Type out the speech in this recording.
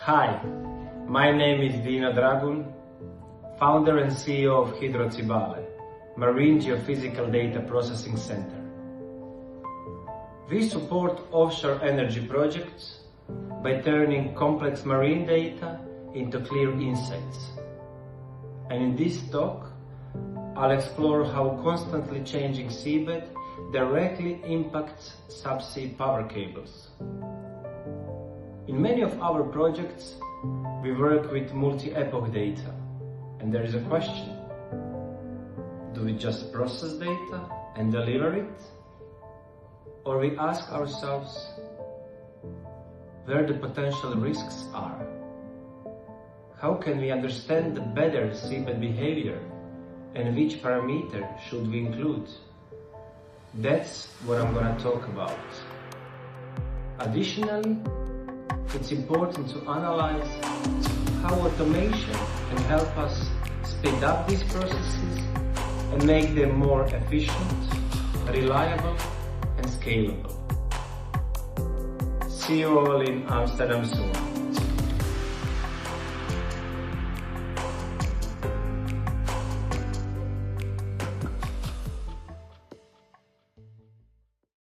Hi, my name is Dino Dragun, founder and CEO of Hidrocibalae, Marine Geophysical Data Processing Center. We support offshore energy projects by turning complex marine data into clear insights. And in this talk, I'll explore how constantly changing seabed directly impacts subsea power cables. In many of our projects, we work with multi-epoch data, and there is a question: do we just process data and deliver it? Or we ask ourselves where the potential risks are? How can we understand the better seabed behavior, and which parameter should we include? That's what I'm gonna talk about. Additionally, it's important to analyze how automation can help us speed up these processes and make them more efficient, reliable, and scalable. See you all in Amsterdam soon.